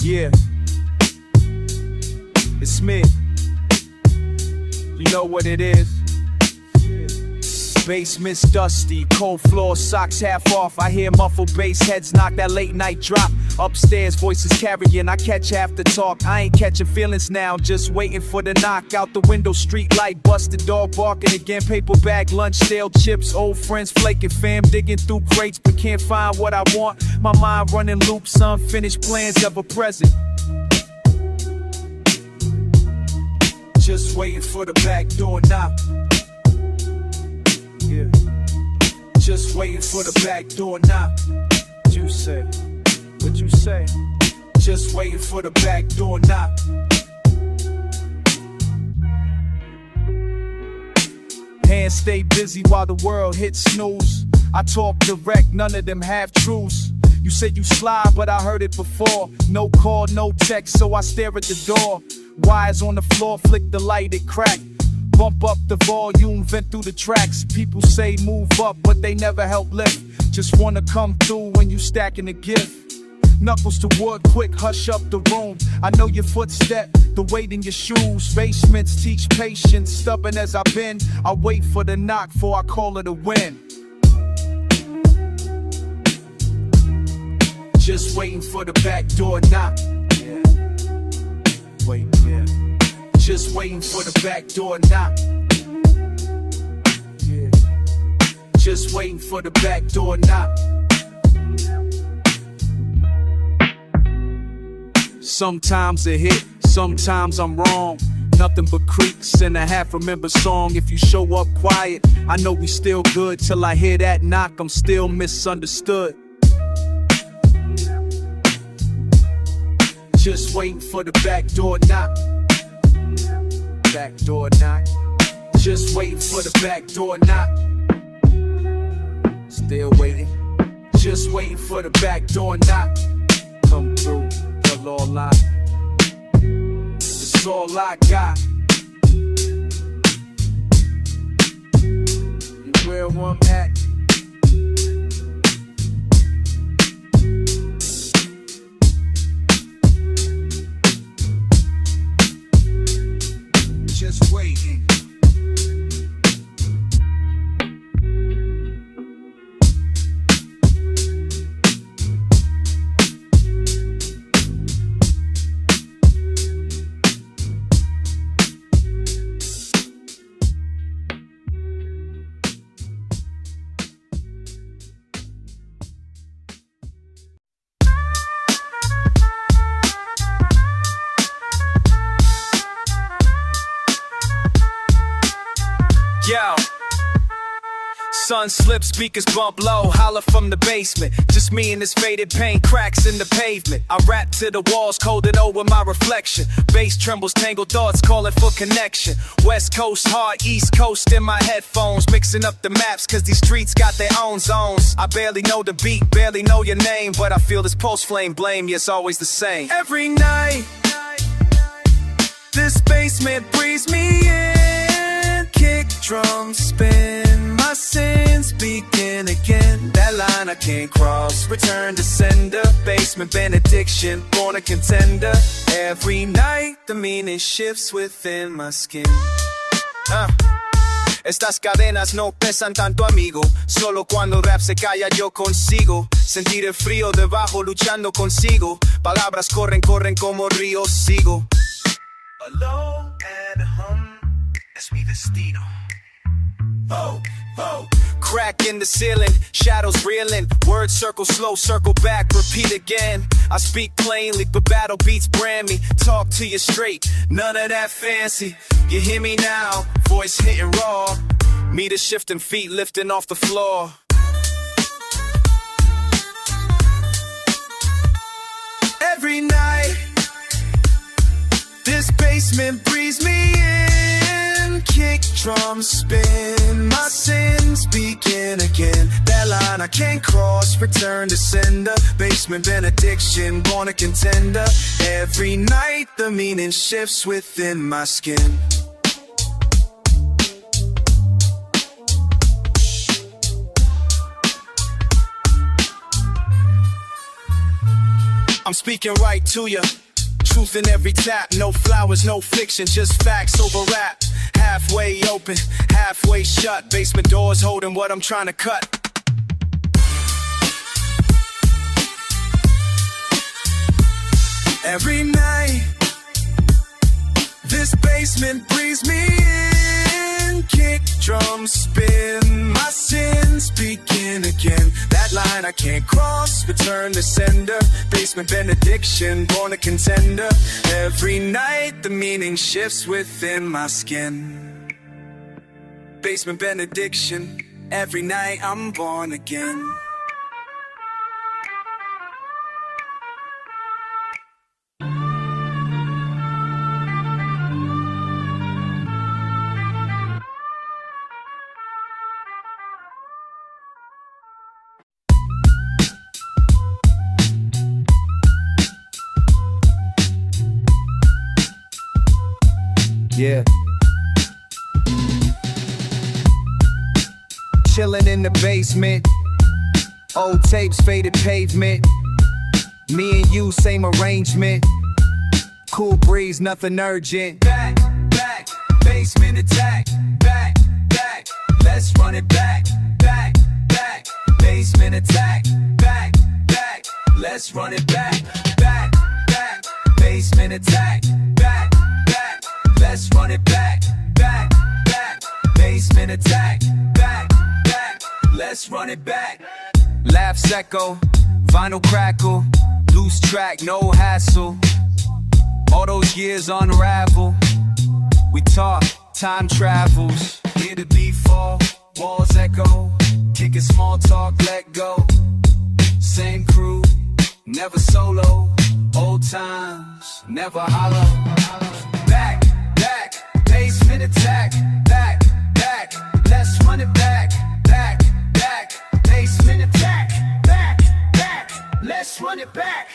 Yeah, it's me. You know what it is. Basement's dusty, cold floor, socks half off. I hear muffled bass heads knock that late night drop. Upstairs, voices carrying, I catch half the talk. I ain't catching feelings now, just waiting for the knock. Out the window, street light, busted dog barking again. Paper bag, lunch, stale chips, old friends flaking. Fam digging through crates, but can't find what I want. My mind running loops, unfinished plans ever present. Just waiting for the back door knock. Yeah. Just waiting for the back door knock. What you say? What you say? Just waiting for the back door knock. Hands stay busy while the world hits snooze. I talk direct, none of them have truths. You said you slide, but I heard it before. No call, no text, so I stare at the door. Wires on the floor, flick the light, it crack. Bump up the volume, vent through the tracks. People say move up, but they never help lift. Just wanna come through when you stacking a gift. Knuckles to wood, quick, hush up the room. I know your footstep, the weight in your shoes. Basements teach patience, stubborn as I've been. I wait for the knock before I call it a win. Just waiting for the back door knock. Yeah. Wait, yeah. Just waiting for the back door knock. Yeah. Just waiting for the back door knock. Sometimes it hit, sometimes I'm wrong. Nothing but creaks and a half-remembered song. If you show up quiet, I know we still good. Till I hear that knock, I'm still misunderstood. Just waiting for the back door knock. Back door knock. Just waiting for the back door knock. Still waiting. Just waiting for the back door knock. Come through, tell all I. It's all I got. You where I'm at. Just waiting. Yo, sun slips, speakers bump low, holler from the basement. Just me and this faded paint, cracks in the pavement. I rap to the walls, colded over my reflection. Bass trembles, tangled thoughts, calling for connection. West Coast hard, East Coast in my headphones. Mixing up the maps, cause these streets got their own zones. I barely know the beat, barely know your name, but I feel this pulse flame blame, yeah, it's always the same. Every night, this basement breathes me in. Kick, drum, spin, my sins begin again. That line I can't cross, return to sender. Basement benediction, born a contender. Every night the meaning shifts within my skin. Estas cadenas no pesan tanto, amigo. Solo cuando el rap se calla yo consigo sentir el frío debajo luchando consigo. Palabras corren, corren como ríos, sigo. Alone at home. Es mi destino. Oh, oh. Crack in the ceiling, shadows reeling. Words circle slow, circle back, repeat again. I speak plainly, but battle beats brand me. Talk to you straight, none of that fancy. You hear me now, voice hitting raw. Meter shifting, feet lifting off the floor. Every night, this basement breathes me in. Kick, drum, spin, my sins begin again. That line I can't cross, return to sender. Basement benediction, born a contender. Every night the meaning shifts within my skin. I'm speaking right to ya. Truth in every tap, no flowers, no fiction, just facts over rap. Halfway open, halfway shut. Basement doors holding what I'm trying to cut. Every night, this basement breathes me in. Kick, drum, spin, my sins begin again. That line I can't cross, return to sender. Basement benediction, born a contender. Every night the meaning shifts within my skin. Basement benediction, every night I'm born again. Yeah. Chillin' in the basement. Old tapes, faded pavement. Me and you, same arrangement. Cool breeze, nothing urgent. Back, back, basement attack. Back, back, let's run it back. Back, back, basement attack. Back, back, let's run it back. Back, back, basement attack. Back, back, let's run it back. Back, back, basement attack. Back, back, let's run it back. Laughs echo, vinyl crackle. Loose track, no hassle. All those years unravel. We talk, time travels. Hear the beat fall, walls echo. Kicking small talk, let go. Same crew, never solo. Old times, never hollow. Back, back, basement attack. Back, back, let's run it back. Back, back, basement attack. Back, back, let's run it back.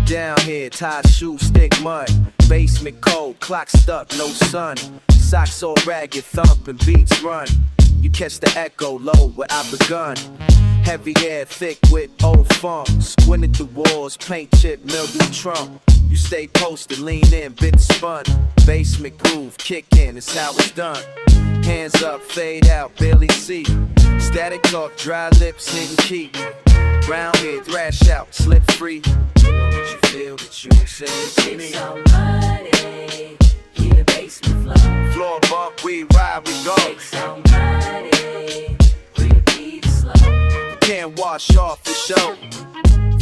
Down here, tie shoe, stick mud. Basement cold, clock stuck, no sun. Socks all ragged, thumping, beats run. You catch the echo low where I begun. Heavy air, thick with old funk. Squinted the walls, paint chip, mildew trunk. You stay posted, lean in, bit spun. Basement groove, kick in, it's how it's done. Hands up, fade out, barely see. Static talk, dry lips, hidden key. Round here, thrash out, slip free. Did you feel that you said to me? It's so muddy, hear the basement flow. Floor bump, we ride, we go. It's so muddy, we the beat is slow. Can't wash off the show.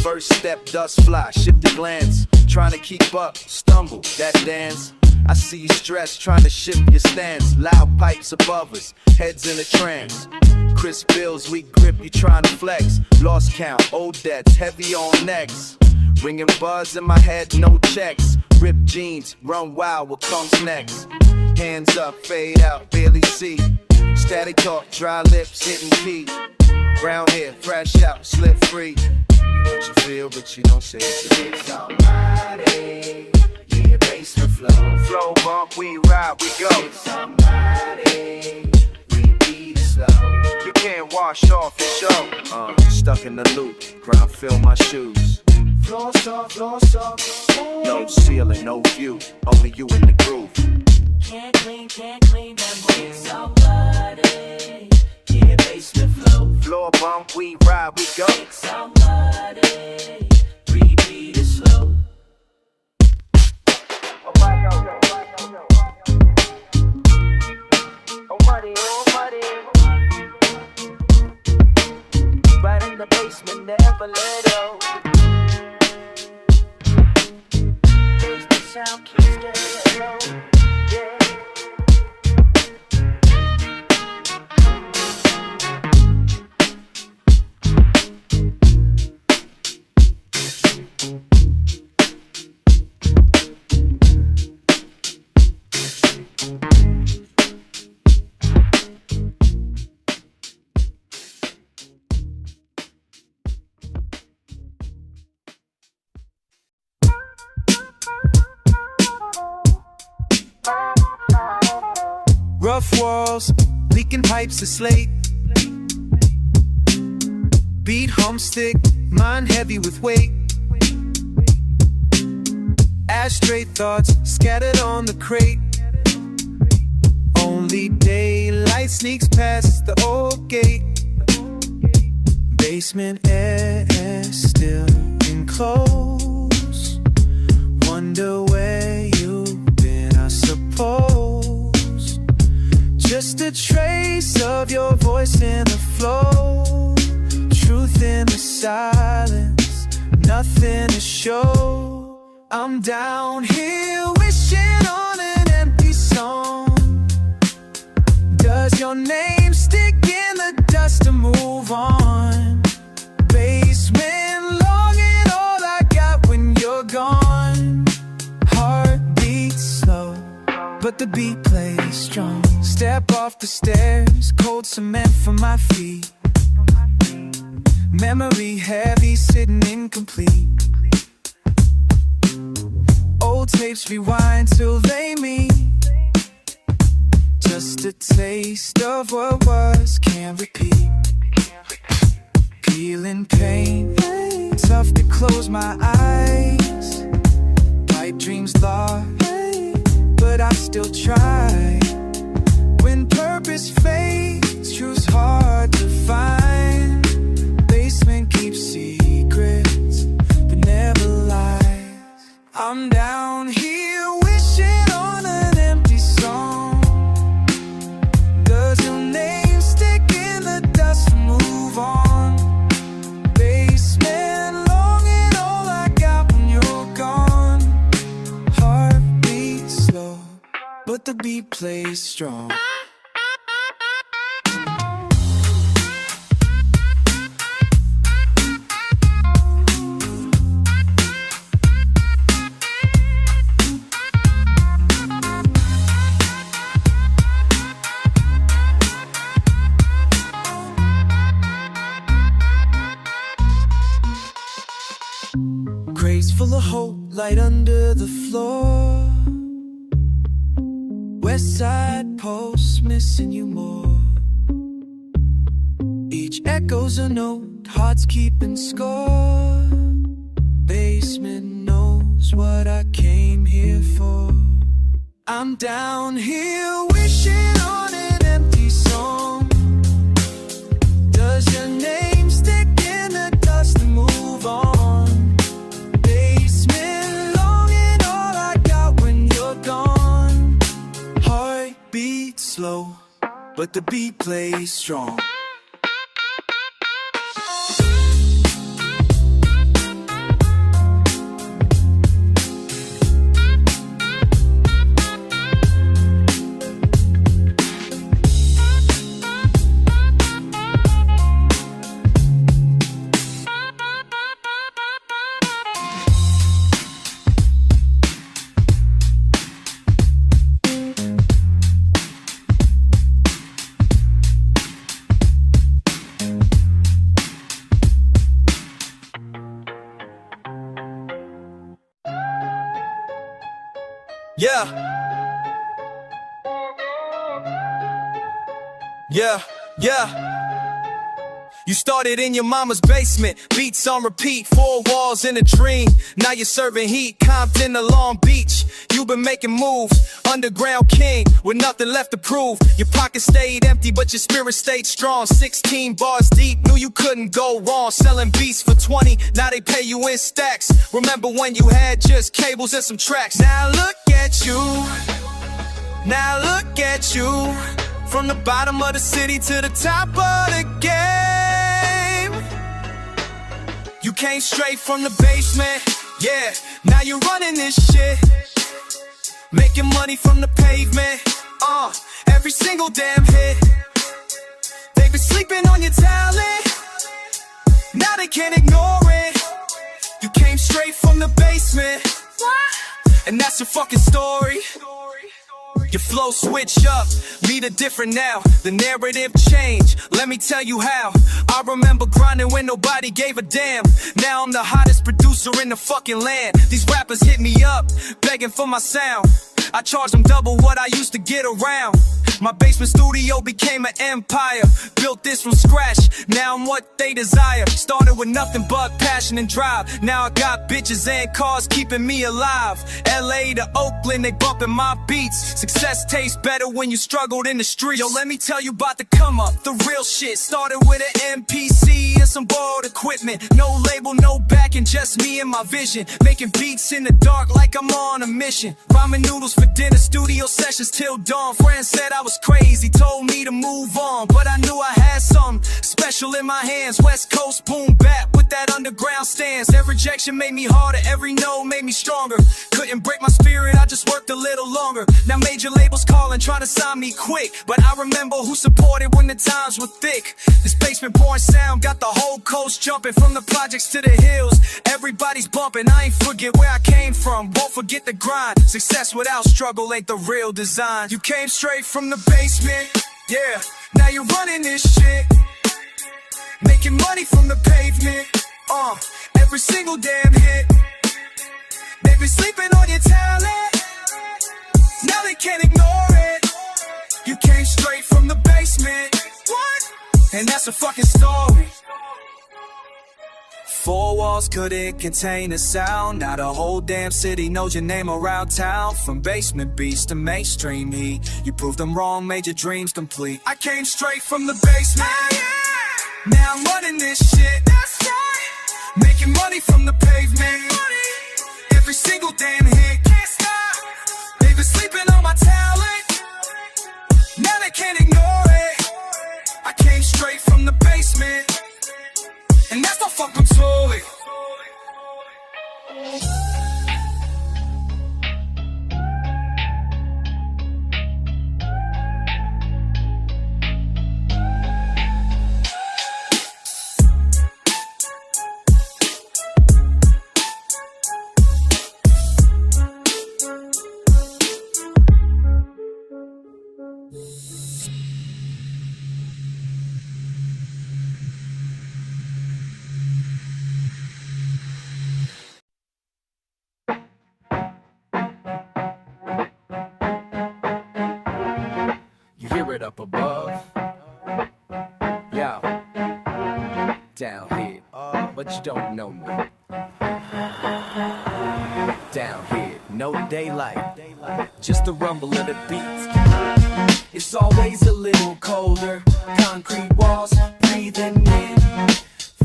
First step, dust fly, shift the glance. Trying to keep up, stumble, that dance. I see you stressed, trying to shift your stance. Loud pipes above us, heads in a trance. Chris Bills, we grip, you trying to flex. Lost count, old debts, heavy on necks. Ringing buzz in my head, no checks. Ripped jeans, run wild, what comes next? Hands up, fade out, barely see. Static talk, dry lips, hitting key. Brown hair, fresh out, slip free. What you feel, but you don't say it to me. Somebody, yeah, basement flow. Flow bump, we ride, we go. Somebody, repeat it slow. You can't wash off the show. Stuck in the loop, ground fill my shoes. Floor soft, No ceiling, no view, only you in the groove. can't clean that way. Somebody, yeah, basement flow. Floor bump, we ride, we go. Somebody, repeat it slow. Right in the basement, never let go. The sound keeps getting low. Yeah. Rough walls, leaking pipes of slate. Beat hum stick, mind heavy with weight. Ashtray thoughts scattered on the crate. Only daylight sneaks past the old gate. Basement air still enclosed. Wonder where you've been, I suppose. Just a trace of your voice in the flow. Truth in the silence, nothing to show. I'm down here wishing on an empty song. Does your name stick in the dust to move on? Basement longing, all I got when you're gone. Heart beats slow, but the beat plays strong. Step off the stairs, cold cement for my feet. Memory heavy, sitting incomplete. Old tapes rewind till they meet. Just a taste of what was, can't repeat. Peeling pain, tough to close my eyes. Pipe dreams lost, but I still try. When purpose fades, truth's hard to find. Basement keeps secrets, but never lies. I'm down here wishing on an empty song. Does your name stick in the dust to move on? Basement longing, all I got when you're gone. Heart beats slow, but the beat plays strong. Grace full of hope, light under the floor. West side post, missing you more. Each echo's a note, hearts keeping score. Basement knows what I came here for. I'm down here wishing on an empty song. Does your name stick in the dust to move on? Basement longing, all I got when you're gone. Heart beats slow, but the beat plays strong. Yeah. You started in your mama's basement, beats on repeat, 4 walls in a dream. Now you're serving heat, Compton to Long Beach. You've been making moves, underground king, with nothing left to prove. Your pocket stayed empty, but your spirit stayed strong. 16 bars deep, knew you couldn't go wrong. Selling beats for 20, now they pay you in stacks. Remember when you had just cables and some tracks? Now look at you, now look at you. From the bottom of the city to the top of the game. You came straight from the basement, yeah. Now you're running this shit, making money from the pavement. Every single damn hit. They've been sleeping on your talent, now they can't ignore it. You came straight from the basement, and that's your fucking story. Your flow switch up, meet a different now. The narrative change, let me tell you how. I remember grinding when nobody gave a damn. Now I'm the hottest producer in the fucking land. These rappers hit me up, begging for my sound. I charge them double what I used to get around. My basement studio became an empire. Built this from scratch, now I'm what they desire. Started with nothing but passion and drive. Now I got bitches and cars keeping me alive. LA to Oakland, they bumping my beats. Success tastes better when you struggled in the streets. Yo, let me tell you about the come up, the real shit. Started with an MPC and some borrowed equipment. No label, no backing, just me and my vision. Making beats in the dark like I'm on a mission. Ramen noodles for dinner, studio sessions till dawn. Friends said I was crazy, told me to move on, but I knew I had something special in my hands. West Coast boom bap with that underground stance. Every rejection made me harder, every no made me stronger. Couldn't break my spirit, I just worked a little longer. Now major labels calling, trying to sign me quick, but I remember who supported when the times were thick. This basement born sound got the whole coast jumping, from the projects to the hills. Everybody's bumping, I ain't forget where I came from, won't forget the grind. Success without struggle ain't the real design. You came straight from the basement, yeah. Now you're running this shit, making money from the pavement. Every single damn hit. They've been sleeping on your talent, now they can't ignore it. You came straight from the basement, what? And that's a fucking story. 4 walls couldn't contain the sound. Now the whole damn city knows your name around town. From basement beats to mainstream heat, you proved them wrong, made your dreams complete. I came straight from the basement, now I'm running this shit. That's right. Making money from the pavement. Every single damn hit, can't stop. They've been sleeping on my talent, now they can't ignore it. I came straight from the basement, and that's no fucking toy. It up above, yo, down here, but you don't know me. Down here, no daylight, just the rumble of the beats. It's always a little colder, concrete walls, breathing in.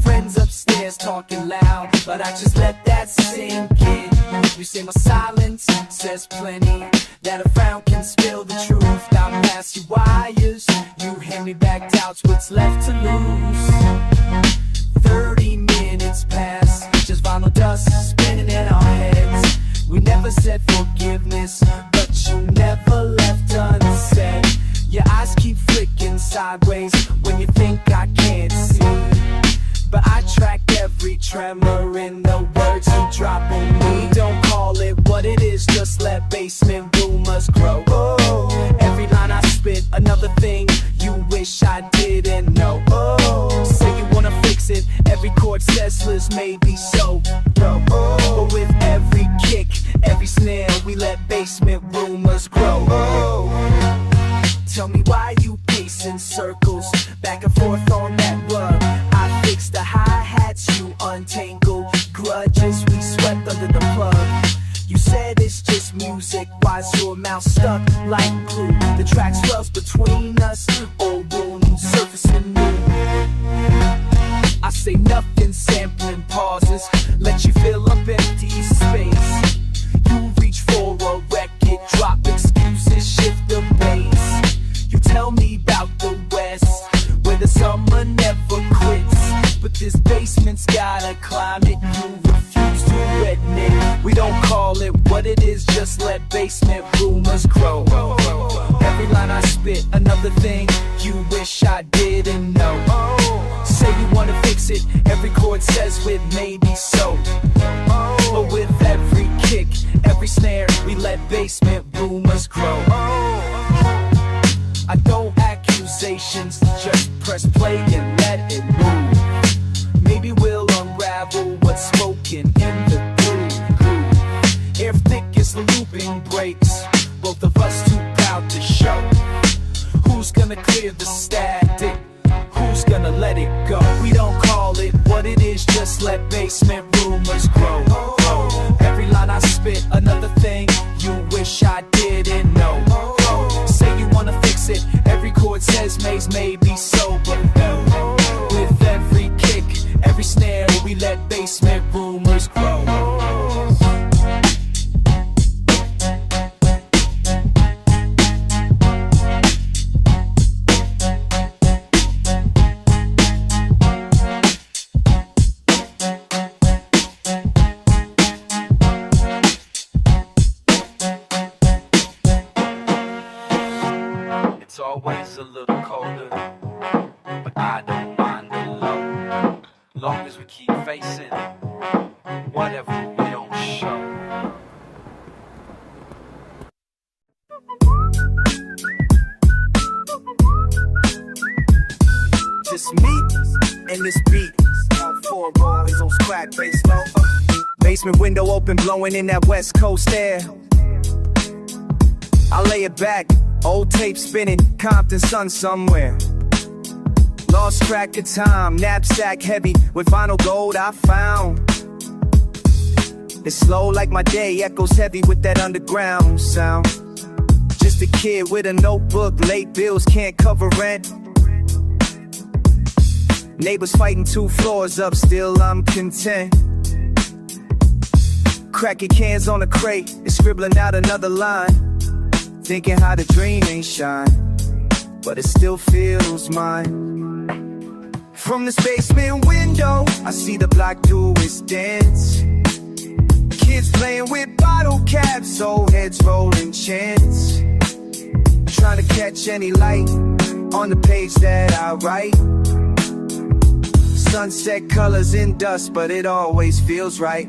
Friends upstairs talking loud, but I just let that sink in. You say my silence says plenty, that a frown can spill the truth. I pass you wires, you hand me back doubts, what's left to lose. 30 minutes pass, just vinyl dust spinning in our heads. We never said forgiveness, but you never left unsaid. Your eyes keep flicking sideways when you think I can't see, but I track every tremor in the words you drop on me. Don't call it what it is, just let basement rumors grow. Every line I spit, another thing you wish I didn't know. Say you wanna fix it, every chord says Liz, maybe so. But with every kick, every snare, we let basement circles, back and forth on that rug. I fixed the hi-hats, you untangled grudges we swept under the plug. You said it's just music, why's your mouth stuck like glue? The track swells between us, old wounds surfacing new. I say nothing, sampling pauses, let you fill up empty space. You reach for a record, drop excuses, shift the bass. You tell me about the West, where the summer never quits. But this basement's got a climate you refuse to admit. We don't call it what it is, just let basement rumors grow. Every line I spit, another thing you wish I didn't know. Say you wanna fix it, every chord says with maybe so. But with every kick, every snare, we let basement rumors grow. I don't accusations, just press play and let it move. Maybe we'll unravel what's spoken in the groove. Air thick as the looping breaks, both of us too proud to show. Who's gonna clear the static? Who's gonna let it go? We don't call it what it is, just let basement rumors grow. Every line I spit, another thing you wish I didn't know. Say you wanna fix it, every chord says maybe so. But with every kick, every snare, we let basement rumors grow. It's always a little colder, but I don't mind the low. Long as we keep facing whatever we don't show. Just me and this beat. All four boys on squat bass low. Basement window open, blowing in that West Coast air. I lay it back, old tape spinning, Compton sun somewhere. Lost track of time, knapsack heavy with vinyl gold I found. It's slow like my day, echoes heavy with that underground sound. Just a kid with a notebook, late bills can't cover rent. Neighbors fighting 2 floors up, still I'm content. Cracking cans on a crate and scribbling out another line. Thinking how the dream ain't shine, but it still feels mine. From this basement window, I see the block do its dance. Kids playing with bottle caps, old heads rolling chants. Trying to catch any light on the page that I write. Sunset colors in dust, but it always feels right.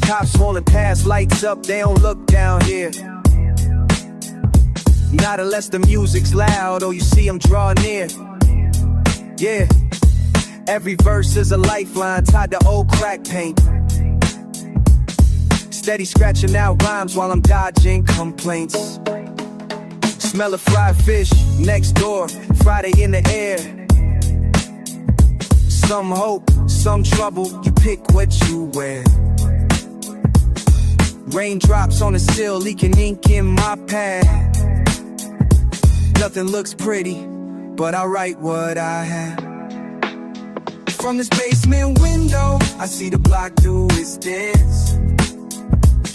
Cops rolling past, lights up, they don't look down here. Not unless the music's loud or you see them draw near. Yeah, every verse is a lifeline tied to old crack paint. Steady scratching out rhymes while I'm dodging complaints. Smell of fried fish next door, Friday in the air. Some hope, some trouble, you pick what you wear. Raindrops on the sill, leaking ink in my pad. Nothing looks pretty, but I write what I have. From this basement window, I see the block do its dance.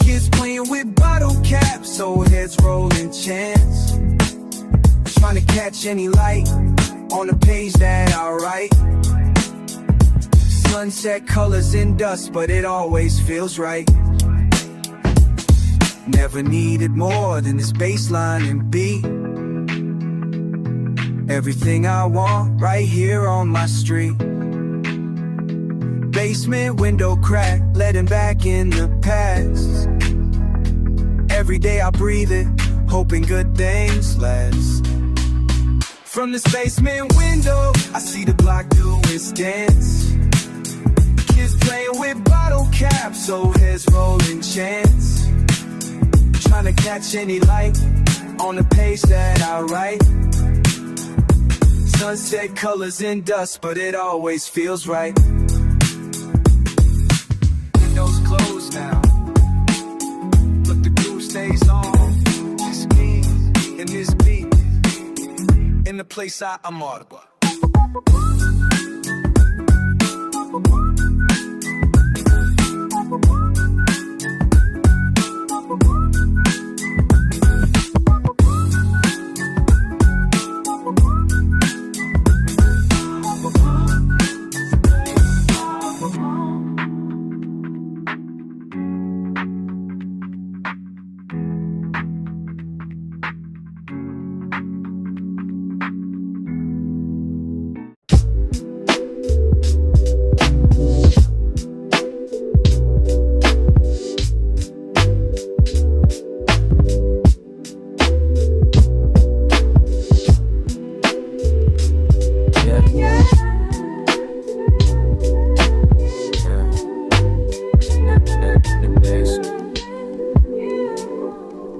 Kids playing with bottle caps, old heads rolling chants. Trying to catch any light on the page that I write. Sunset colors in dust, but it always feels right. Never needed more than this bassline and beat. Everything I want right here on my street. Basement window crack, letting back in the past. Every day I breathe it, hoping good things last. From this basement window, I see the block do its dance. Kids playing with bottle caps, old heads rolling chants. Trying to catch any light on the page that I write. sunset colors and dust, but it always feels right. Windows closed now, but the groove stays on. It's me and this beat in the place I'm audible.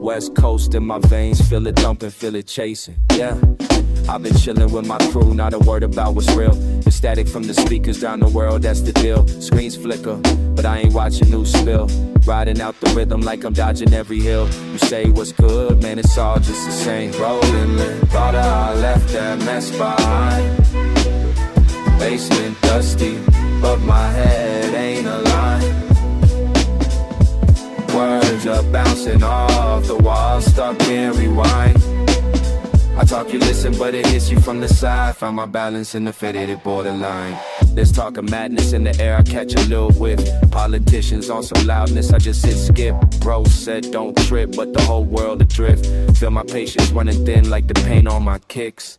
West Coast in my veins, feel it dumping, feel it chasing, yeah. I've been chilling with my crew, not a word about what's real. The static from the speakers down the world, that's the deal. Screens flicker, but I ain't watching new spill. Riding out the rhythm like I'm dodging every hill. You say what's good, man, it's all just the same. Rolling, thought I left that mess behind. Basement dusty, but my head ain't aligned. Words are bouncing off the wall, stuck in rewind. I talk, you listen, but it hits you from the side. Found my balance in the faded borderline. There's talk of madness in the air, I catch a little whiff. Politicians on some loudness, I just hit skip. Bro said don't trip, but the whole world adrift. Feel my patience running thin like the paint on my kicks.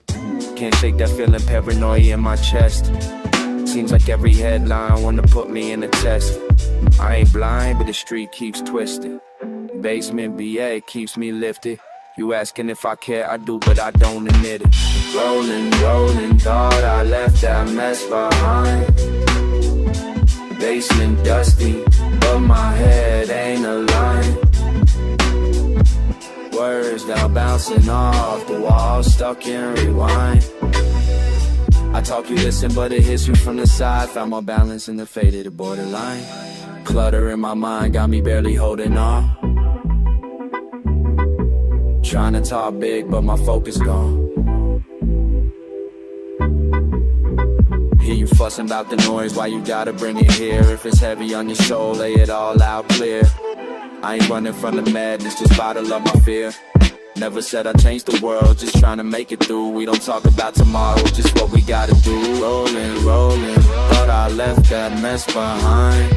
Can't shake that feeling, paranoia in my chest. Seems like every headline wanna put me in a test. I ain't blind, but the street keeps twisting. Basement BA keeps me lifted. You asking if I care, I do, but I don't admit it. Rolling, rolling, thought I left that mess behind. Basement dusty, but my head ain't aligned. Words now bouncing off the wall, stuck in rewind. I talk, you listen, but it hits you from the side. Found my balance in the faded borderline. Clutter in my mind got me barely holding on. Trying to talk big, but my focus gone. Hear you fussing about the noise, why you gotta bring it here? If it's heavy on your soul, lay it all out clear. I ain't running from the madness, just bottle up my fear. Never said I changed the world, just trying to make it through. We don't talk about tomorrow, just what we gotta do. Rolling, rolling, thought I left that mess behind.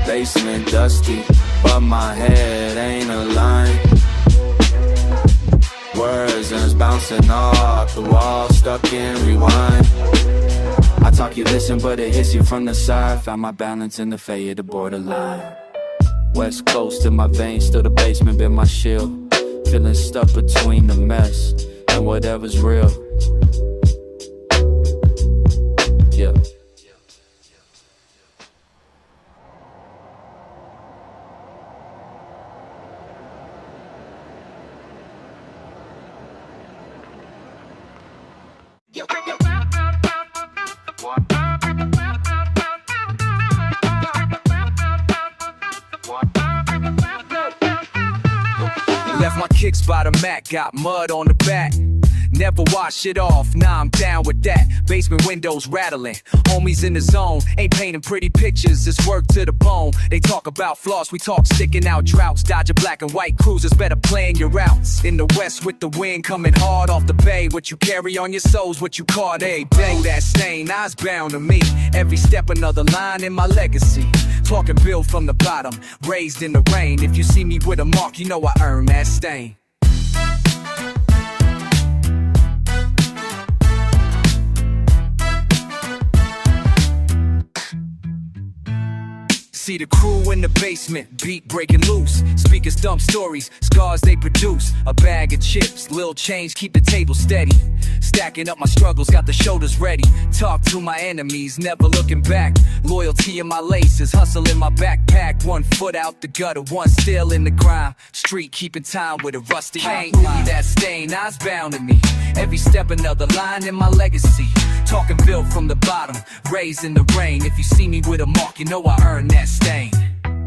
Basement dusty, but my head ain't aligned. Words and it's bouncing off the wall, stuck in rewind. I talk, you listen, but it hits you from the side. Found my balance in the faded borderline. West Coast in my veins, still the basement been my shield. Feeling stuck between the mess and whatever's real. Yeah. Left my kicks by the mat, got mud on the back. Never wash it off, nah, I'm down with that. Basement windows rattling, homies in the zone. Ain't painting pretty pictures, it's work to the bone. They talk about flaws, we talk sticking out droughts. Dodging black and white cruisers, better plan your routes. In the west with the wind coming hard off the bay. What you carry on your soul's what you caught every day. That stain, eyes bound to me. Every step another line in my legacy. Talking build from the bottom, raised in the rain. If you see me with a mark, you know I earned that stain. See the crew in the basement, beat breaking loose. Speakers dump stories, scars they produce. A bag of chips, little change, keep the table steady. Stacking up my struggles, got the shoulders ready. Talk to my enemies, never looking back. Loyalty in my laces, hustle in my backpack. 1 foot out the gutter, 1 still in the grime. Street keeping time with a rusty paint. That stain, eyes bound to me. Every step another line in my legacy. Talking built from the bottom, raised in the rain. If you see me with a mark, you know I earned that stain.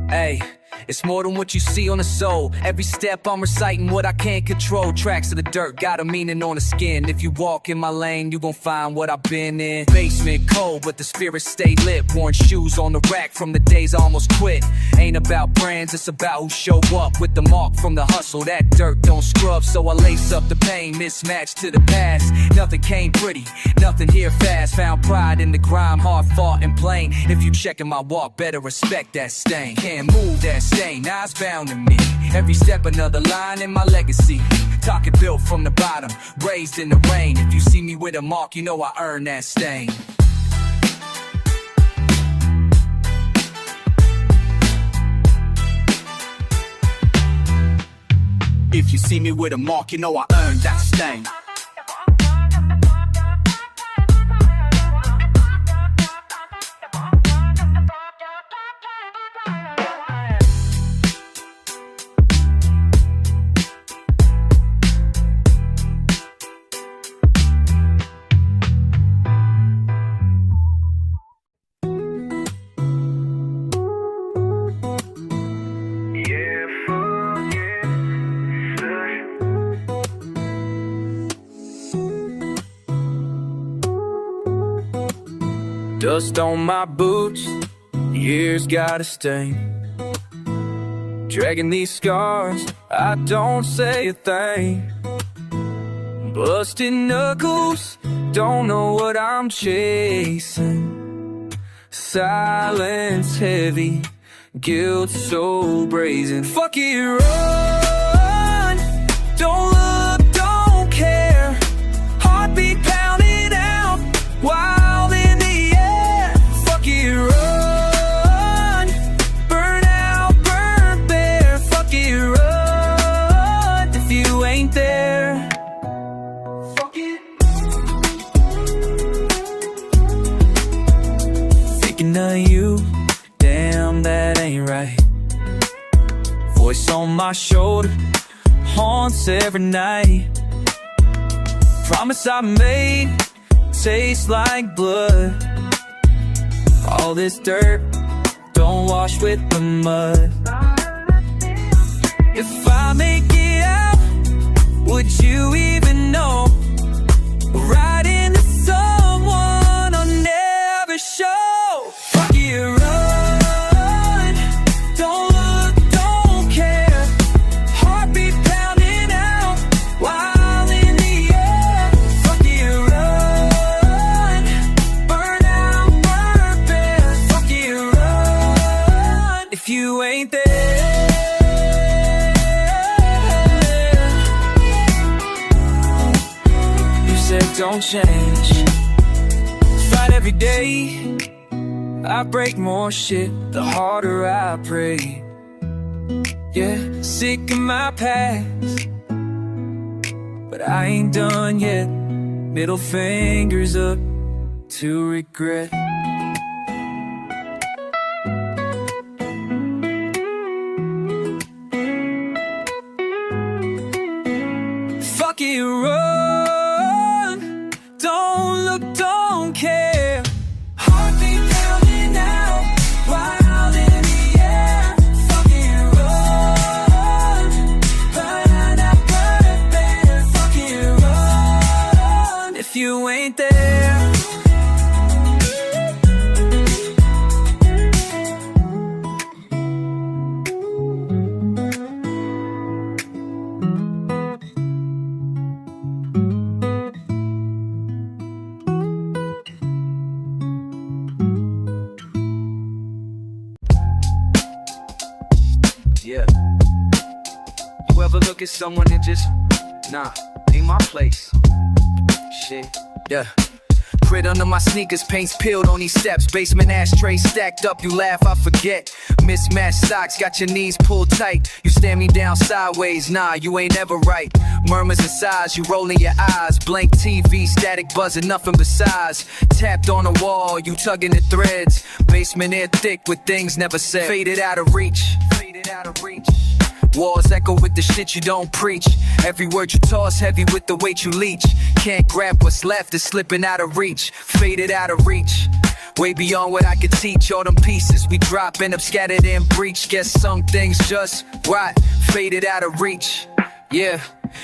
Hey, it's more than what you see on the soul. Every step I'm reciting what I can't control. Tracks of the dirt got a meaning on the skin. If you walk in my lane, you gon' find what I've been in. Basement cold, but the spirit stay lit. Worn shoes on the rack from the days I almost quit. Ain't about brands, it's about who show up with the mark from the hustle. That dirt don't scrub, so I lace up the pain. Mismatched to the past, nothing came pretty, nothing here fast. Found pride in the grime, hard fought and plain. If you checking my walk, better respect that stain. Can't move that stain, eyes bound to me. Every step another line in my legacy. Talking built from the bottom, raised in the rain. If you see me with a mark, you know I earned that stain. If you see me with a mark, you know I earned that stain. Dust on my boots, years got a stain. Dragging these scars, I don't say a thing. Busted knuckles, don't know what I'm chasing. Silence heavy, guilt so brazen. Fuck it, run, don't look, don't care. Heartbeat pounding out, wild in the air. Fuck it, run, burn out, burn bare. Fuck it, run, if you ain't there. Fuck it. Thinking of you, damn, that ain't right. Voice on my shoulder, haunts every night. Promise I made, tastes like blood. All this dirt, don't wash with the mud. If I make it out, would you even know? Right into someone I'll never show. Fuck it, run, don't look, don't care. Heartbeat pounding out, wild in the air. Fuck it, run, burn out, burn bare. Fuck it, run, if you ain't there. You said don't change, fight every day. I break more shit, the harder I pray. Yeah, sick of my past, but I ain't done yet. Middle fingers up to regret. Fuck it, run, don't look, don't care. Heartbeat pounding out, wild in the air. Fuck it, run, burn out, burn bare. Fuck it, run, if you ain't there. Yeah. You ever look at someone and just, nah, ain't my place. Shit. Yeah. Grit under my sneakers, paint's peeled on these steps. Basement ashtray stacked up, you laugh, I forget. Mismatched socks, got your knees pulled tight. You stare me down sideways, nah, you ain't ever right. Murmurs and sighs, you rolling your eyes. Blank TV, static buzzing, nothing besides. Tapped on the wall, you tugging at threads. Basement air thick with things never said. Faded out of reach, faded out of reach. Walls echo with the shit you don't preach. Every word you toss heavy with the weight you leech. Can't grab what's left, it's slipping out of reach. Faded out of reach, way beyond what I could teach. All them pieces we drop end up scattered and breached. Guess some things just rot, faded out of reach. Yeah,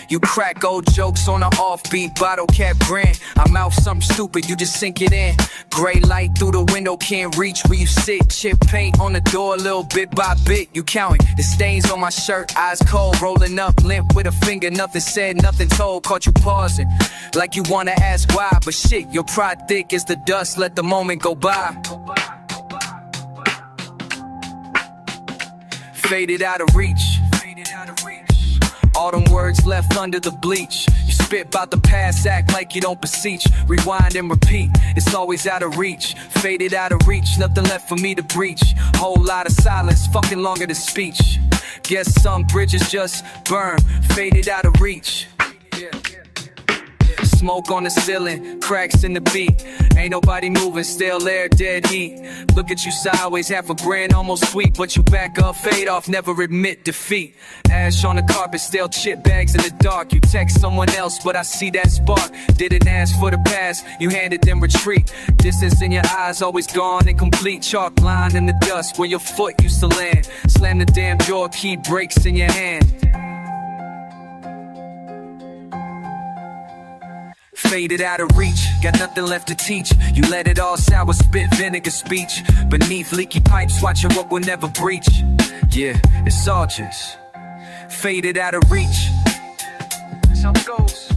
you crack old jokes on an offbeat bottle cap grin. I mouth something stupid, you just sink it in. Gray light through the window, can't reach where you sit. Chip paint on the door, a little bit by bit. You counting the stains on my shirt, eyes cold, rolling up, limp with a finger. Nothing said, nothing told, caught you pausing, like you wanna ask why. But shit, your pride thick as the dust, let the moment go by. Faded out of reach, faded out of reach. All them words left under the bleach. You spit about the past, act like you don't beseech. Rewind and repeat, it's always out of reach. Faded out of reach, nothing left for me to breach. Whole lot of silence, fucking longer than speech. Guess some bridges just burn, faded out of reach. Smoke on the ceiling, cracks in the beat. Ain't nobody moving, still air, dead heat. Look at you sideways, half a grand, almost sweet. But you back up, fade off, never admit defeat. Ash on the carpet, still chip bags in the dark. You text someone else, but I see that spark. Didn't ask for the pass, you handed them retreat. Distance in your eyes, always gone, incomplete. Chalk line in the dust, where your foot used to land. Slam the damn door, key breaks in your hand. Faded out of reach, got nothing left to teach. You let it all sour, spit vinegar speech. Beneath leaky pipes, watching what will never breach. Yeah, it's all just faded out of reach. That's how it goes.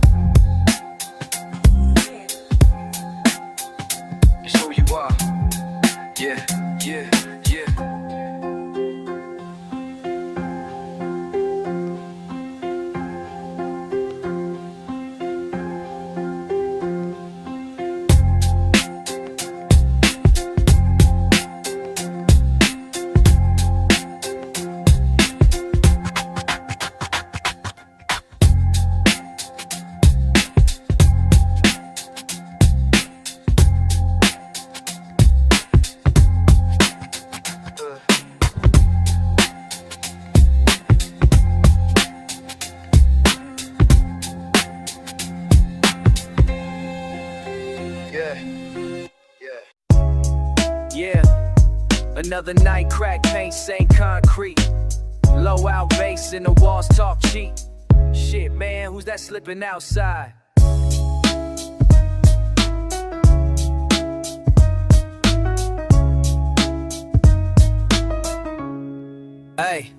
It's who you are. Yeah, yeah, yeah. Yeah, another night, crack paint, same concrete. Low out bass and the walls talk cheap. Shit, man, who's that slipping outside? Hey,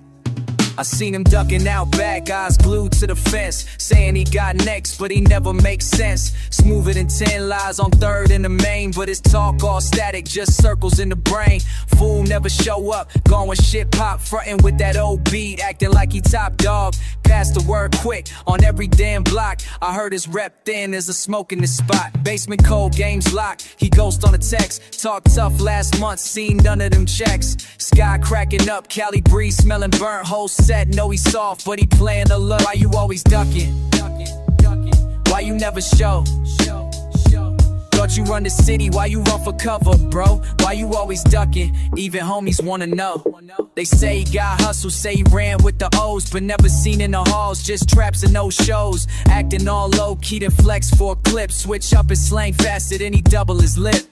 I seen him ducking out back, eyes glued to the fence, saying he got next, but he never makes sense. Smoother than 10 lies on third in the main, but his talk all static, just circles in the brain. Fool never show up, gone when shit pop, frontin' with that old beat, acting like he top dog. Pass the word quick on every damn block. I heard his rep thin as a smoke in the spot. Basement cold, games locked, he ghost on a text. Talk tough last month, seen none of them checks. Sky cracking up, Cali breeze smelling burnt. Whole set, know he's soft, but he playing alert. Why you always ducking? Why you never show? Thought you run the city, why you run for cover, bro? Why you always ducking? Even homies wanna know. They say he got hustle, say he ran with the O's, but never seen in the halls, just traps and no shows. Acting all low-key to flex for a clip. Switch up his slang faster than he double his lip.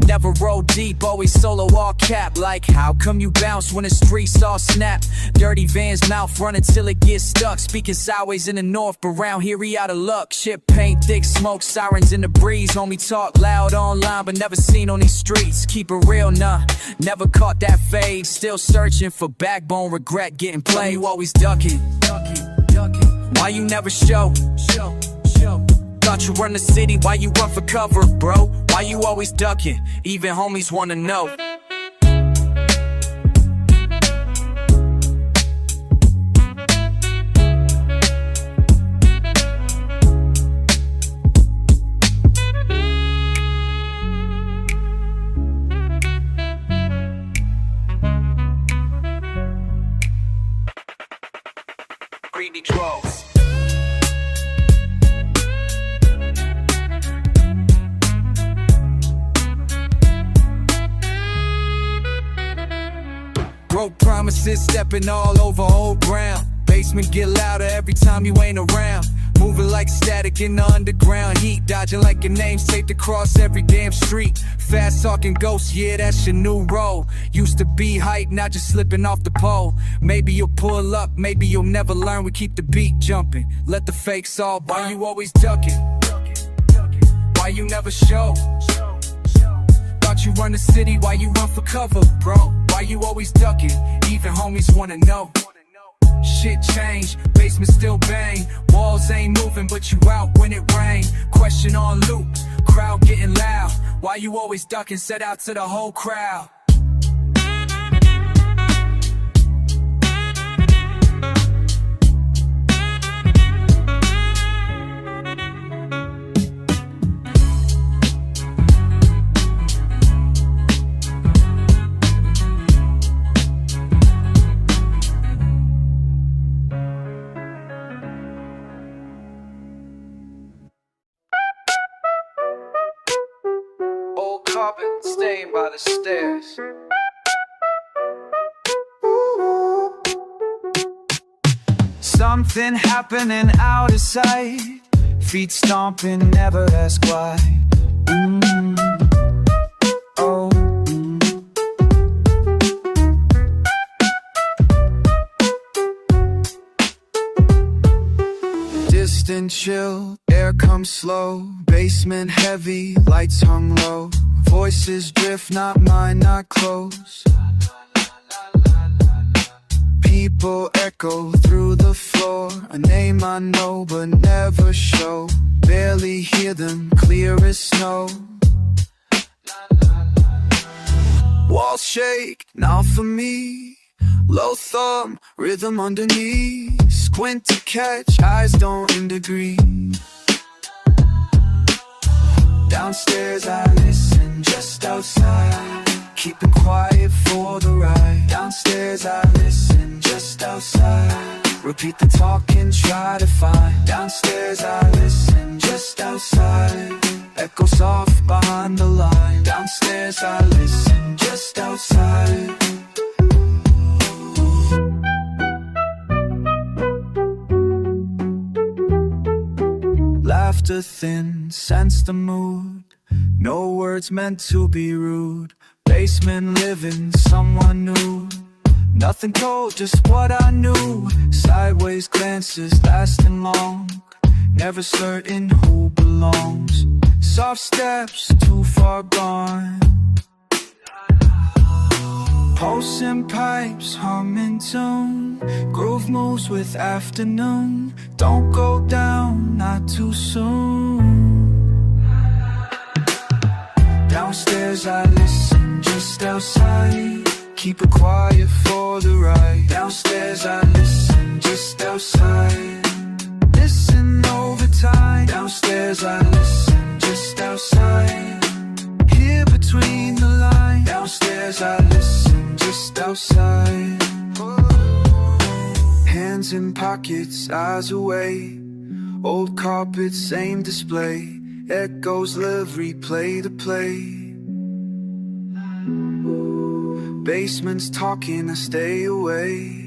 Never roll deep, always solo all cap. Like, how come you bounce when the streets all snap? Dirty Van's mouth running till it gets stuck. Speaking sideways in the north, but round here he out of luck. Shit paint, thick smoke, sirens in the breeze. Homie talk loud online, but never seen on these streets. Keep it real, nah, never caught that fade. Still searching for backbone, regret getting played. You always ducking. Why you never show? Thought you run the city, why you run for cover, bro? Why you always ducking? Even homies wanna know. Promises stepping all over old ground. Basement get louder every time you ain't around. Moving like static in the underground heat. Dodging like your name's taped across every damn street. Fast talking ghosts, yeah, that's your new role. Used to be hype, now just slipping off the pole. Maybe you'll pull up, maybe you'll never learn. We keep the beat jumping, let the fakes all burn. Why you always ducking? Why you never show? Thought you run the city, why you run for cover, bro? Why you always ducking? Even homies wanna know. Shit changed, basement still bang. Walls ain't moving, but you out when it rain. Question on loop, crowd getting loud. Why you always ducking? Set out to the whole crowd. Carpet stained by the stairs. Something happening out of sight. Feet stomping, never ask why. Oh. Distant chill, air comes slow. Basement heavy, lights hung low. Voices drift, not mine, not close. People echo through the floor. A name I know but never show. Barely hear them, clear as snow. Walls shake, not for me. Low thumb, rhythm underneath. Squint to catch, eyes don't agree. Downstairs I listen, just outside. Keeping quiet for the ride. Downstairs I listen, just outside. Repeat the talk and try to find. Downstairs I listen, just outside. Echo soft behind the line. Downstairs I listen, just outside. Laughter thin, sense the mood. No words meant to be rude. Basement living, someone new. Nothing cold, just what I knew. Sideways glances lasting long. Never certain who belongs. Soft steps, too far gone. Pulsing pipes, humming tune. Groove moves with afternoon. Don't go down, not too soon. Downstairs I listen, just outside. Keep it quiet for the ride. Downstairs I listen, just outside. Listen over time. Downstairs I listen, just outside. Here between the lines. Downstairs I listen, just outside. Hands in pockets, eyes away. Old carpet, same display. Echoes live, replay to play. Basement's talking, I stay away.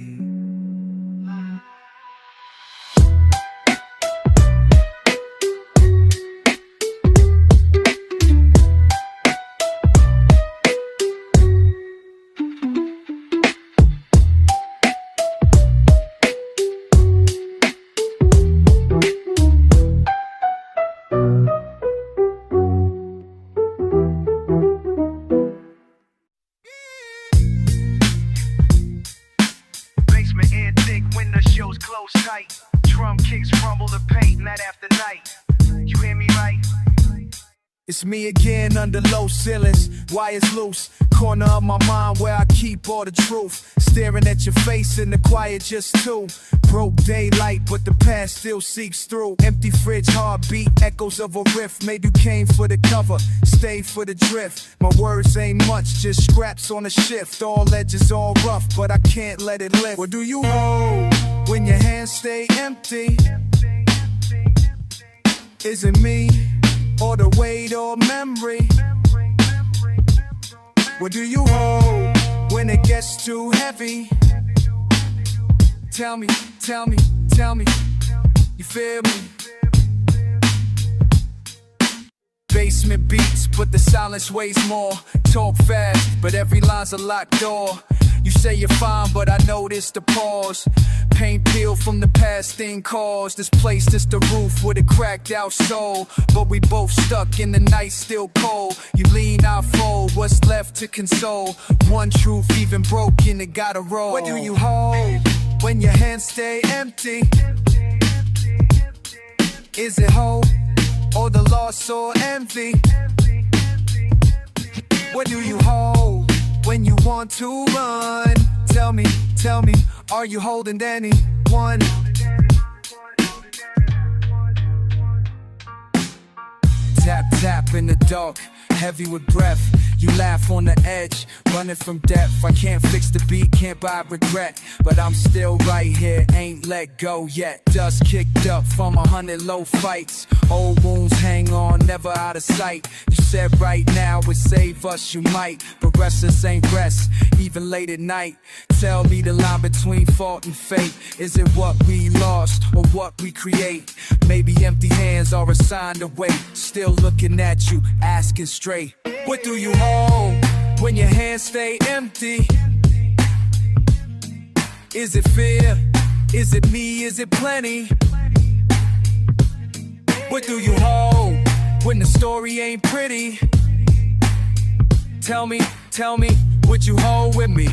It's me again under low ceilings, wires loose. Corner of my mind where I keep all the truth. Staring at your face in the quiet just too. Broke daylight but the past still seeps through. Empty fridge, heartbeat, echoes of a riff. Maybe you came for the cover, stay for the drift. My words ain't much, just scraps on a shift. All edges all rough, but I can't let it lift. What do you hold when your hands stay empty? Is it me? Or the weight or memory? What do you hold when it gets chest too heavy. Tell me, tell me, tell me, you feel me? Basement beats, but the silence weighs more. Talk fast, but every line's a locked door. You say you're fine, but I notice the pause. Paint peeled from the past thing caused. This place, this the roof with a cracked out soul. But we both stuck in the night, still cold. You lean, I fold, what's left to console? One truth, even broken, it gotta roll. What do you hold when your hands stay empty? Is it hope, or the loss, or envy? What do you hold when you want to run? Tell me, are you holding anyone? Tap, tap in the dark, heavy with breath. You laugh on the edge, running from depth. I can't fix the beat, can't buy regret, but I'm still right here, ain't let go yet. Dust kicked up from 100 low fights. Old wounds hang on, never out of sight. You said right now would save us, you might, but restless ain't rest, even late at night. Tell me the line between fault and fate. Is it what we lost, or what we create? Maybe empty hands are a sign to wait. Still looking at you, asking straight. What do you hold when your hands stay empty? Is it fear? Is it me? Is it plenty? What do you hold when the story ain't pretty? Tell me, what you hold with me?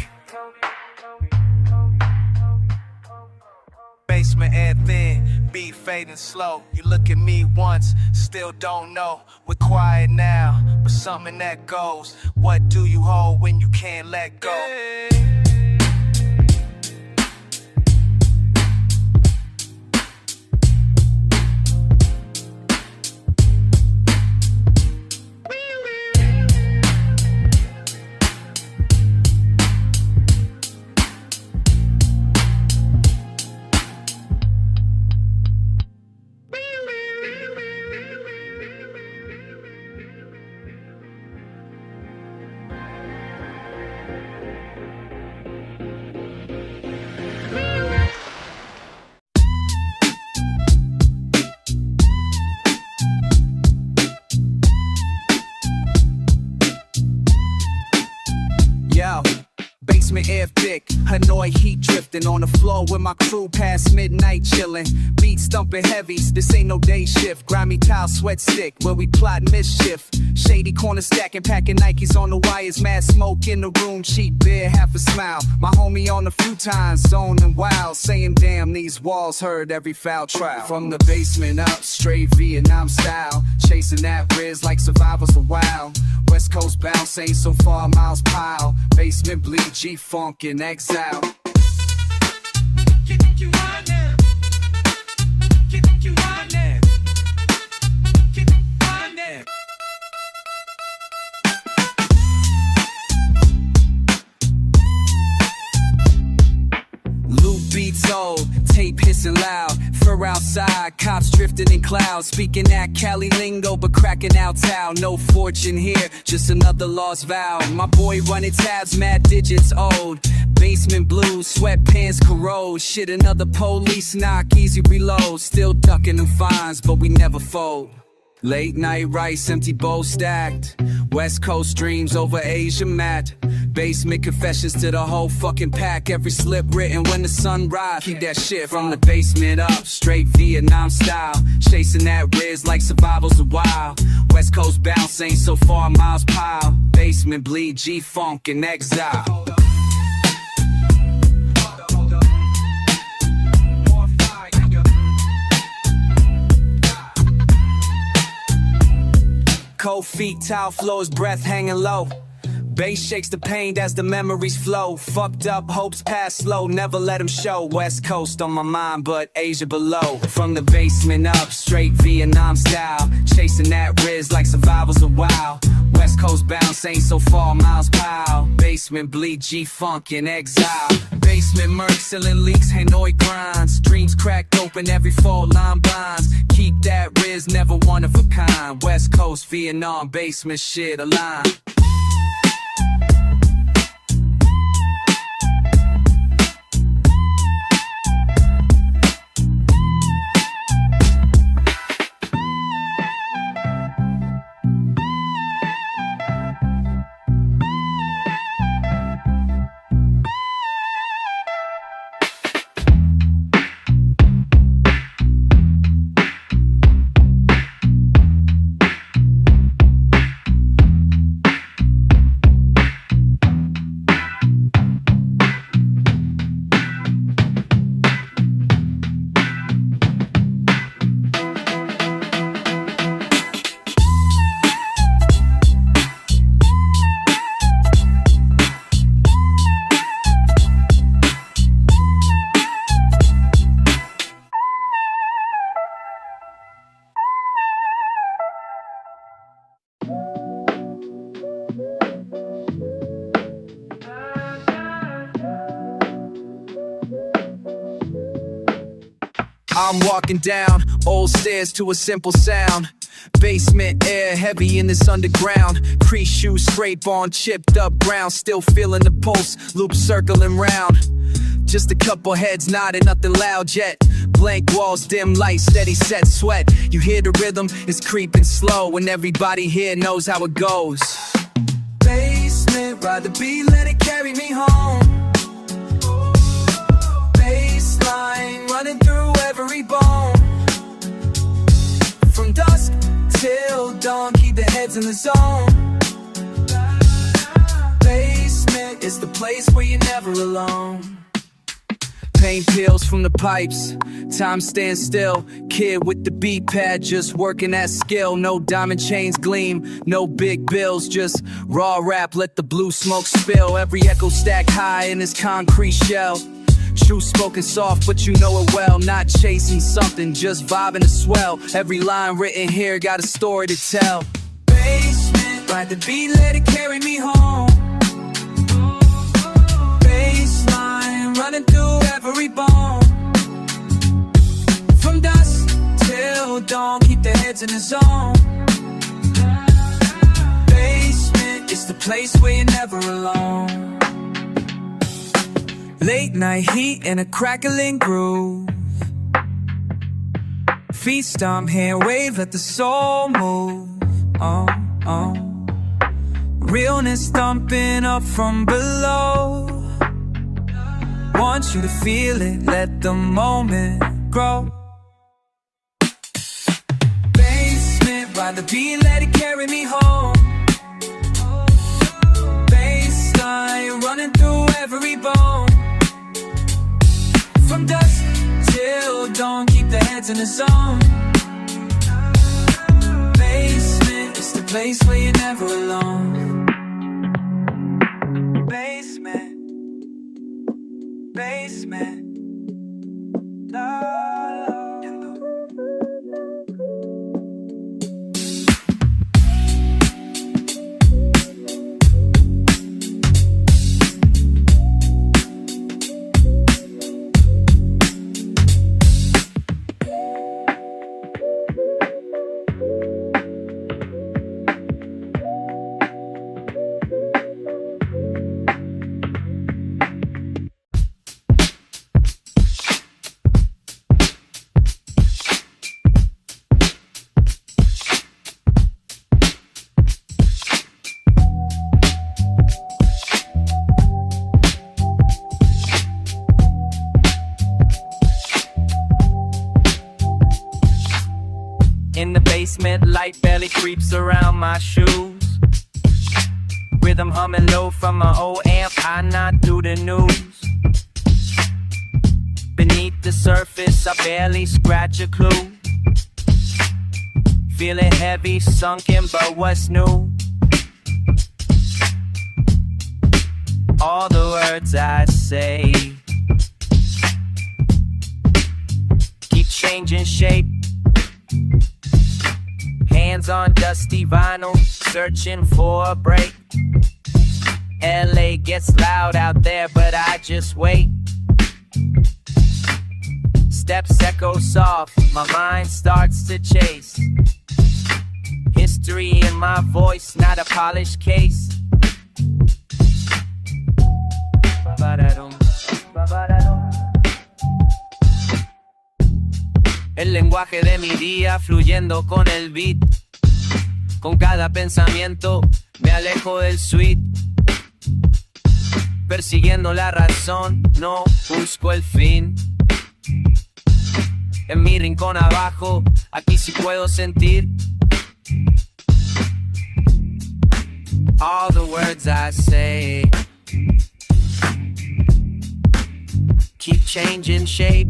Basement air thin, beat fading slow. You look at me once, still don't know. We're quiet now, but something that goes. What do you hold when you can't let go? Yo, basement air thick, Hanoi heat drifting on the floor with my crew past midnight chilling. Beats thumping heavies, this ain't no day shift. Grimy tile, sweat stick, where we plot mischief. Shady corner stacking, packing Nikes on the wires. Mad smoke in the room, cheap beer, half a smile. My homie on the futons, zoning wild, saying damn, these walls heard every foul trial. From the basement up, straight Vietnam style, chasing that riz like survivors a while. West Coast bounce ain't so far, miles pile. Basement bleed, G-Funk in exile. You on now. You on now. On now. Loop beats old, tape hissing loud. Fur outside, cops drifting in clouds. Speaking that Cali lingo, but cracking out towel. No fortune here, just another lost vow. My boy running tabs, mad digits old. Basement blues, sweatpants corrode. Shit, another police knock, easy reload. Still ducking them fines, but we never fold. Late night rice, empty bowl stacked. West Coast dreams over Asia mat. Basement confessions to the whole fucking pack. Every slip written when the sun rise. Keep that shit from the basement up, straight Vietnam style. Chasing that riz like survival's a while. West Coast bounce ain't so far, miles pile. Basement bleed, G-Funk in exile. Cold feet, towel floors, breath hanging low. Bass shakes the pain as the memories flow. Fucked up hopes pass slow, never let them show. West Coast on my mind, but Asia below. From the basement up, straight Vietnam style. Chasing that riz like survival's a while. West Coast bounce ain't so far, miles pile. Basement bleed, G-Funk in exile. Basement murk, ceiling leaks, Hanoi grinds. Dreams cracked open every fall, line blinds. Keep that riz, never one of a kind. West Coast, Vietnam, basement shit align. I'm walking down old stairs to a simple sound. Basement air heavy in this underground. Crease shoes scrape on chipped up ground. Still feeling the pulse, loop circling round. Just a couple heads nodding, nothing loud yet. Blank walls, dim light, steady set sweat. You hear the rhythm, it's creeping slow, and everybody here knows how it goes. Basement, ride the beat, let it carry me home. Bassline running through every bone. From dusk till dawn, keep the heads in the zone. Basement is the place where you're never alone. Paint peels from the pipes, time stands still. Kid with the beat pad, just working that skill. No diamond chains gleam, no big bills, just raw rap, let the blue smoke spill. Every echo stack high in this concrete shell. True spoken soft, but you know it well. Not chasing something, just vibing to swell. Every line written here got a story to tell. Basement, ride the beat, let it carry me home. Bassline running through every bone. From dusk till dawn, keep the heads in the zone. Basement is the place where you're never alone. Late night heat in a crackling groove. Feet stomp, hand wave, let the soul move. Realness thumping up from below. Want you to feel it, let the moment grow. Basement, ride the beat, let it carry me home. Bassline running through every bone. From dusk till dawn, keep the heads in the zone. Basement is the place where you're never alone. Basement. Basement. In the basement, light barely creeps around my shoes. Rhythm humming low from my old amp, I not do the news. Beneath the surface, I barely scratch a clue. Feeling heavy, sunken, but what's new? All the words I say keep changing shape. Hands on dusty vinyl, searching for a break. LA gets loud out there, but I just wait. Steps echo soft, my mind starts to chase. History in my voice, not a polished case. El lenguaje de mi día fluyendo con el beat. Con cada pensamiento me alejo del suite. Persiguiendo la razón, no busco el fin. En mi rincón abajo, aquí sí puedo sentir. All the words I say keep changing shape.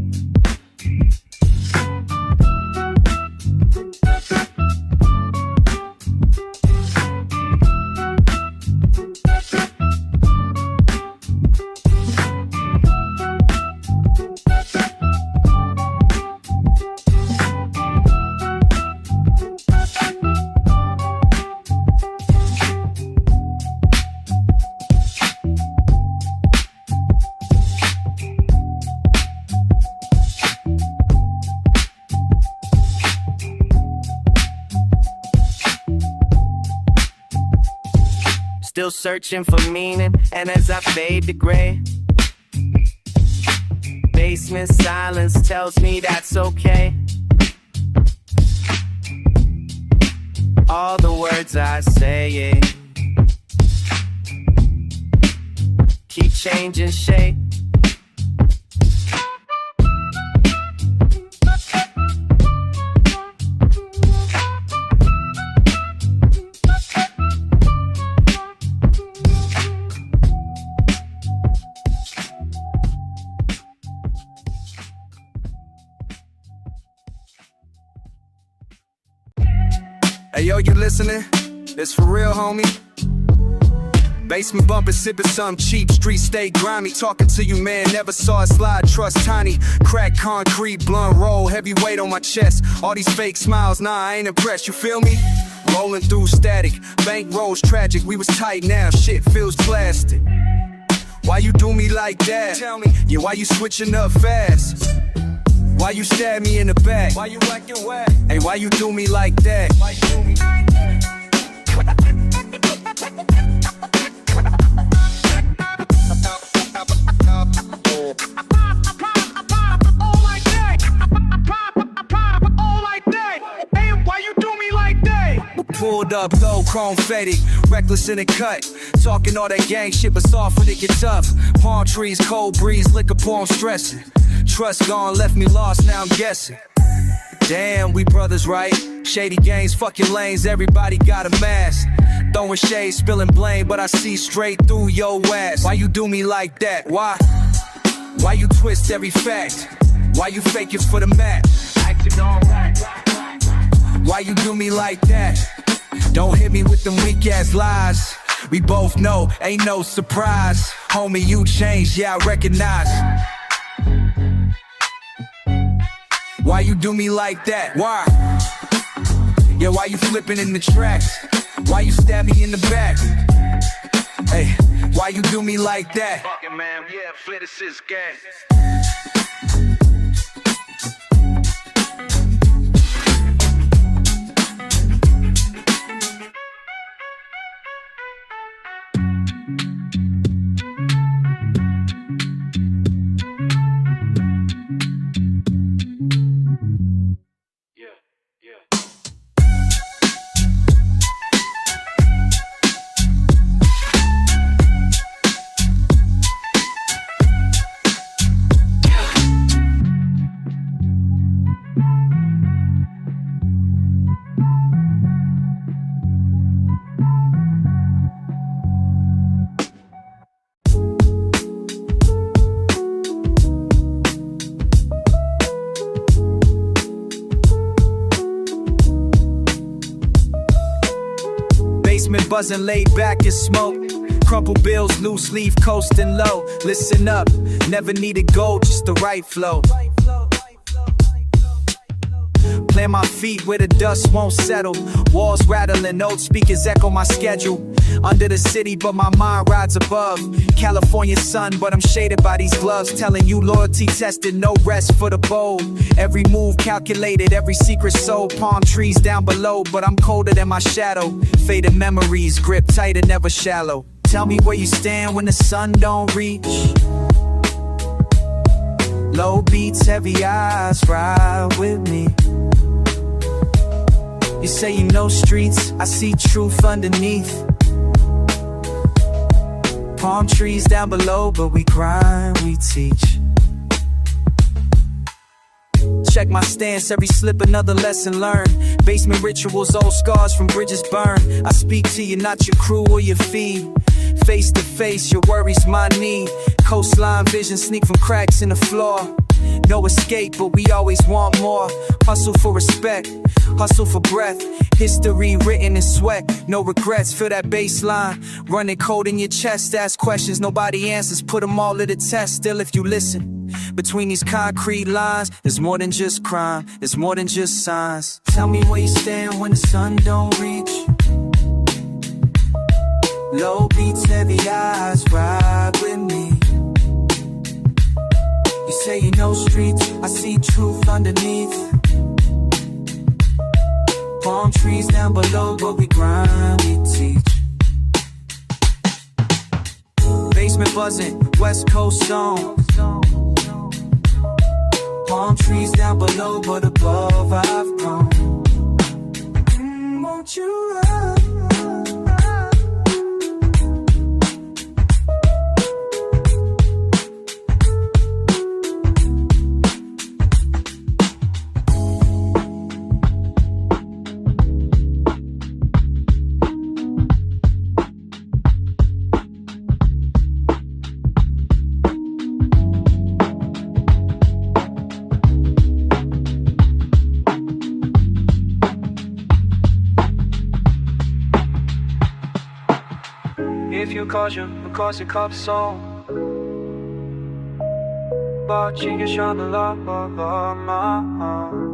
still searching for meaning. And as I fade to gray, basement silence tells me that's okay. All the words I say keep changing shape. Hey yo, you listening? It's for real, homie. Basement bumping, sipping something cheap, street stay grimy. Talking to you, man, never saw a slide, trust tiny. Crack concrete, blunt roll, heavy weight on my chest. All these fake smiles, nah, I ain't impressed, you feel me? Rolling through static, bank rolls tragic. We was tight now, shit feels plastic. Why you do me like that? Tell me, yeah, why you switching up fast? Why you stab me in the back? Why you acting whack? Hey, why you do me like that? Why you do me? Pulled up, low, chrome faded, reckless in the cut. Talking all that gang shit, but soft when it get tough. Palm trees, cold breeze, liquor pour, I'm stressing. Trust gone, left me lost, now I'm guessing. Damn, we brothers, right? Shady gangs, fucking lanes, everybody got a mask. Throwing shade, spilling blame, but I see straight through your ass. Why you do me like that? Why? Why you twist every fact? Why you fake it for the map? Acting all right. Why you do me like that? Don't hit me with them weak ass lies. We both know, ain't no surprise. Homie, you changed, yeah, I recognize. Why you do me like that? Why? Yeah, why you flipping in the tracks? Why you stab me in the back? Hey, why you do me like that? Fucking man, yeah, flip this is gang. Basement buzzing, laid back as smoke. Crumple bills, loose leaf, coasting low. Listen up, never needed gold, just the right flow. Plant my feet where the dust won't settle. Walls rattling, old speakers echo my schedule. Under the city, but my mind rides above. California sun, but I'm shaded by these gloves. Telling you loyalty tested, no rest for the bold. Every move calculated, every secret sold. Palm trees down below, but I'm colder than my shadow. Faded memories, grip tight and never shallow. Tell me where you stand when the sun don't reach. Low beats, heavy eyes, ride with me. You say you know streets, I see truth underneath. Palm trees down below, but we grind, we teach. Check my stance, every slip another lesson learned. Basement rituals, old scars from bridges burned. I speak to you, not your crew or your feed. Face to face, your worries my need. Coastline vision sneak from cracks in the floor. No escape, but we always want more. Hustle for respect, hustle for breath. History written in sweat, no regrets. Feel that baseline, running cold in your chest. Ask questions, nobody answers, put them all to the test. Still if you listen, between these concrete lines, there's more than just crime, there's more than just signs. Tell me where you stand when the sun don't reach. Low beats, heavy eyes, ride with me. You say you know streets, I see truth underneath. Palm trees down below, but we grind, we teach. buzzing, West Coast song. Palm trees down below, but above I've grown. Won't you run? If you caution, because it comes so. But you can shine the love of my heart.